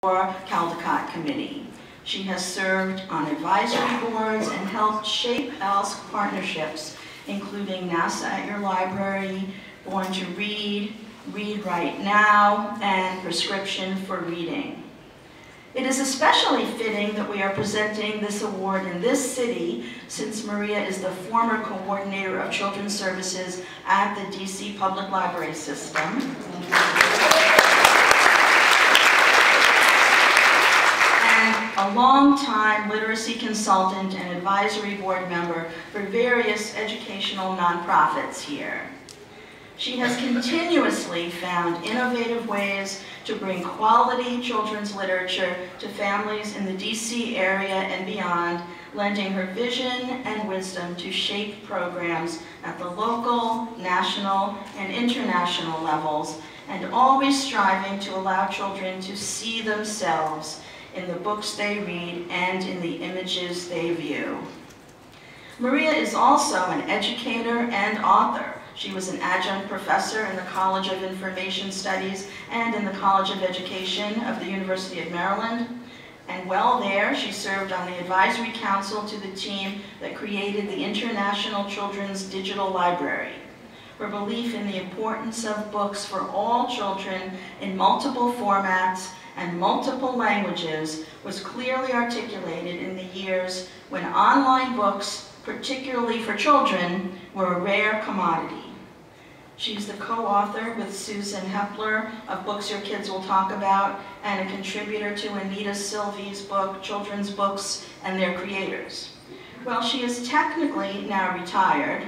Caldecott Committee. She has served on advisory boards and helped shape ALSC partnerships, including NASA at Your Library, Born to Read, Read Right Now, and Prescription for Reading. It is especially fitting that we are presenting this award in this city, since Maria is the former coordinator of children's services at the DC Public Library System. A long-time literacy consultant and advisory board member for various educational nonprofits here. She has continuously found innovative ways to bring quality children's literature to families in the DC area and beyond, lending her vision and wisdom to shape programs at the local, national, and international levels, and always striving to allow children to see themselves in the books they read and in the images they view. Maria is also an educator and author. She was an adjunct professor in the College of Information Studies and in the College of Education of the University of Maryland. And while there, she served on the advisory council to the team that created the International Children's Digital Library. Her belief in the importance of books for all children in multiple formats and multiple languages was clearly articulated in the years when online books, particularly for children, were a rare commodity. She's the co-author with Susan Hepler of Books Your Kids Will Talk About, and a contributor to Anita Silvey's book, Children's Books and Their Creators. Well, she is technically now retired.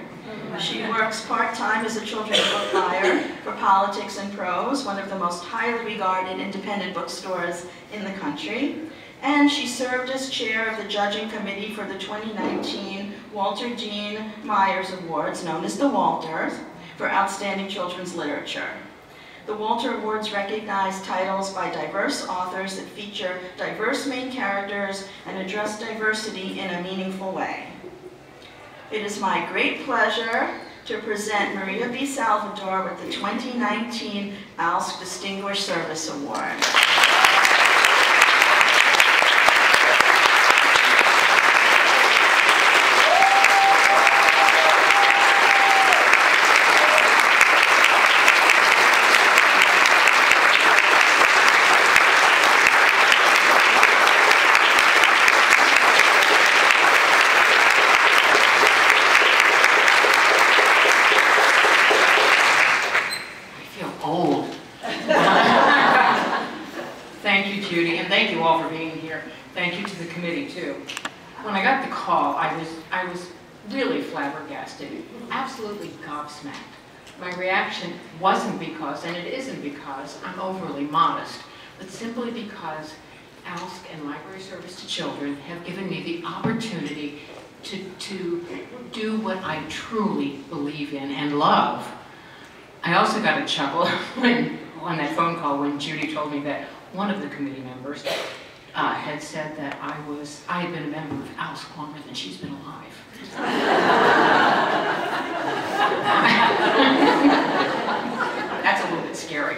She works part-time as a children's book buyer for Politics and Prose, one of the most highly regarded independent bookstores in the country. And she served as chair of the judging committee for the 2019 Walter Dean Myers Awards, known as the Walters, for Outstanding Children's Literature. The Walter Awards recognize titles by diverse authors that feature diverse main characters and address diversity in a meaningful way. It is my great pleasure to present Maria B. Salvadore with the 2019 ALSC Distinguished Service Award. Thank you all for being here. Thank you to the committee too. When I got the call, I was really flabbergasted, absolutely gobsmacked. My reaction wasn't because, and it isn't because, I'm overly modest, but simply because ALSC and Library Service to Children have given me the opportunity to do what I truly believe in and love. I also got a chuckle on that phone call when Judy told me that one of the committee members had said that I had been a member of ALSC longer than she's been alive. That's a little bit scary.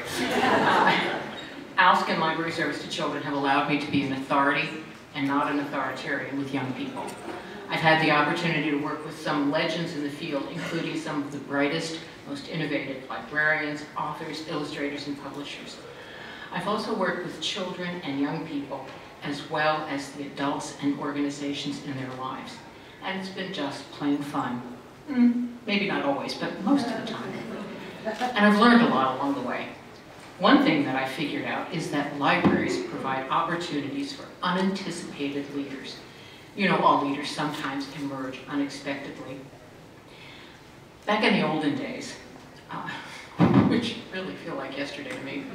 ALSC and Library Service to Children have allowed me to be an authority and not an authoritarian with young people. I've had the opportunity to work with some legends in the field, including some of the brightest, most innovative librarians, authors, illustrators, and publishers. I've also worked with children and young people, as well as the adults and organizations in their lives. And it's been just plain fun. Maybe not always, but most of the time. And I've learned a lot along the way. One thing that I figured out is that libraries provide opportunities for unanticipated leaders. You know, all leaders sometimes emerge unexpectedly. Back in the olden days, which really feel like yesterday to me,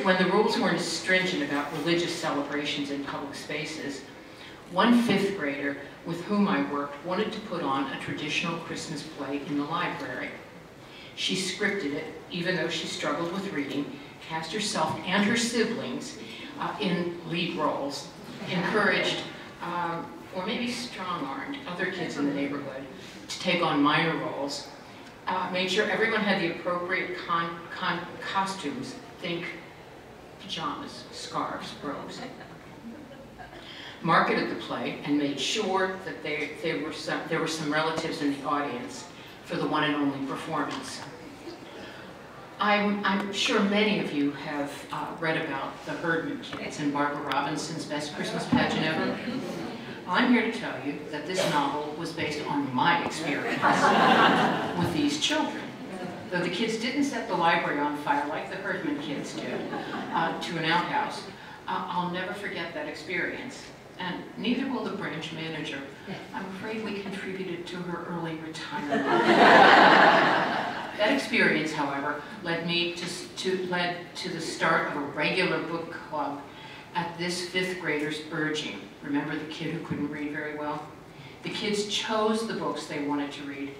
when the rules weren't as stringent about religious celebrations in public spaces, one fifth grader with whom I worked wanted to put on a traditional Christmas play in the library. She scripted it, even though she struggled with reading, cast herself and her siblings in lead roles, encouraged, or maybe strong-armed other kids in the neighborhood to take on minor roles, made sure everyone had the appropriate costumes. Think pajamas, scarves, robes. Marketed the play and made sure that there were some relatives in the audience for the one and only performance. I'm sure many of you have read about the Herdman Kids and Barbara Robinson's Best Christmas Pageant Ever. Well, I'm here to tell you that this novel was based on my experience with these children. Though the kids didn't set the library on fire like the Herdman kids did to an outhouse, I'll never forget that experience. And neither will the branch manager. I'm afraid we contributed to her early retirement. That experience, however, led to the start of a regular book club at this 5th grader's urging. Remember the kid who couldn't read very well? The kids chose the books they wanted to read.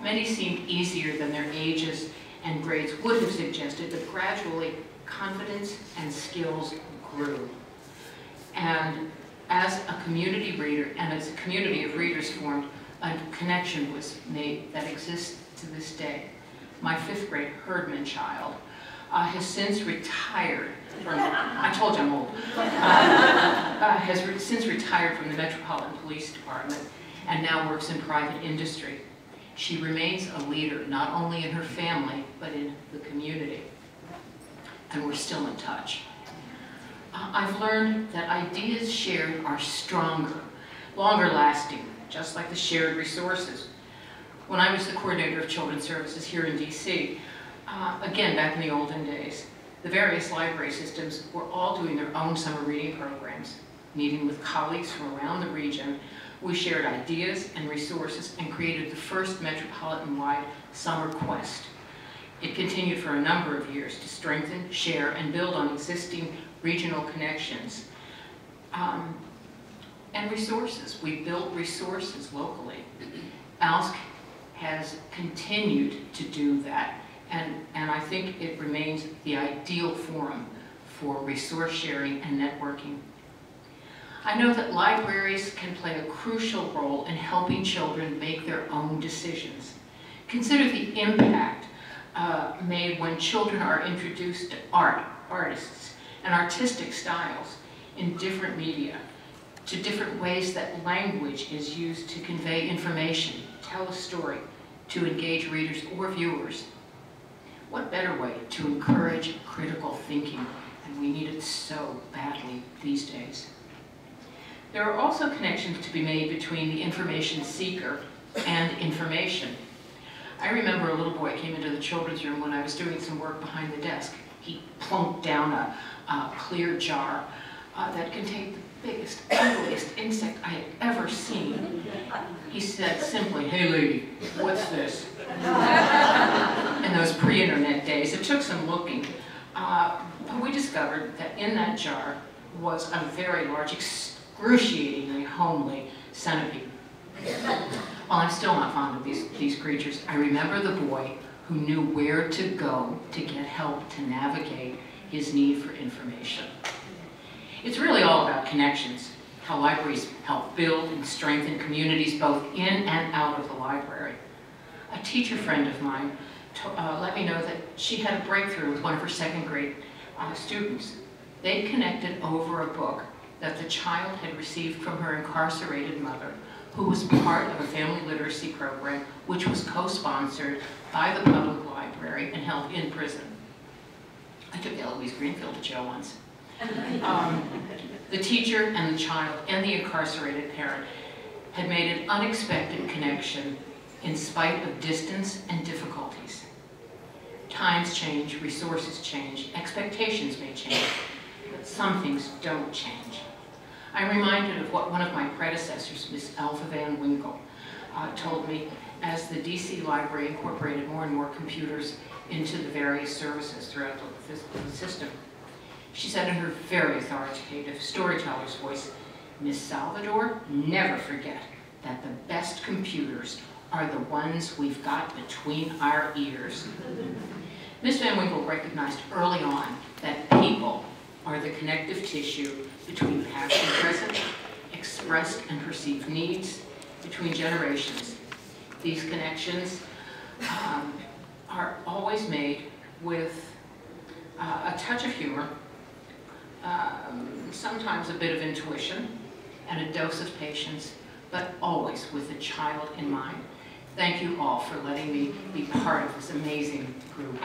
Many seemed easier than their ages and grades would have suggested, but gradually confidence and skills grew. And as a community reader, and as a community of readers formed, a connection was made that exists to this day. My 5th grade Herdman child has since retired from, I told you I'm old, has since retired from the Metropolitan Police Department and now works in private industry. She remains a leader, not only in her family, but in the community. And we're still in touch. I've learned that ideas shared are stronger, longer lasting, just like the shared resources. When I was the coordinator of children's services here in DC, again, back in the olden days, the various library systems were all doing their own summer reading programs. Meeting with colleagues from around the region, we shared ideas and resources and created the first metropolitan-wide summer quest. It continued for a number of years to strengthen, share, and build on existing regional connections and resources. We built resources locally. ALSC has continued to do that, and I think it remains the ideal forum for resource sharing and networking. I know that libraries can play a crucial role in helping children make their own decisions. Consider the impact made when children are introduced to artists, and artistic styles in different media, to different ways that language is used to convey information, tell a story, to engage readers or viewers. What better way to encourage critical thinking, and we need it so badly these days. There are also connections to be made between the information seeker and information. I remember a little boy came into the children's room when I was doing some work behind the desk. He plunked down a clear jar that contained the biggest, ugliest insect I had ever seen. He said simply, "Hey lady, what's this?" In those pre-internet days, it took some looking, but we discovered that in that jar was a very large, excruciatingly homely centipede. While I'm still not fond of these creatures, I remember the boy who knew where to go to get help to navigate his need for information. It's really all about connections, how libraries help build and strengthen communities both in and out of the library. A teacher friend of mine let me know that she had a breakthrough with one of her 2nd grade students. They connected over a book that the child had received from her incarcerated mother, who was part of a family literacy program which was co-sponsored by the public library and held in prison. I took Eloise Greenfield to jail once. The teacher and the child and the incarcerated parent had made an unexpected connection in spite of distance and difficulties. Times change, resources change, expectations may change, but some things don't change. I'm reminded of what one of my predecessors, Miss Alpha Van Winkle, told me as the DC Library incorporated more and more computers into the various services throughout the physical system. She said in her very authoritative storyteller's voice, "Miss Salvadore, never forget that the best computers are the ones we've got between our ears." Miss Van Winkle recognized early on that people are the connective tissue between past and present, expressed and perceived needs, between generations. These connections are always made with a touch of humor sometimes a bit of intuition, and a dose of patience, but always with the child in mind. Thank you all for letting me be part of this amazing group.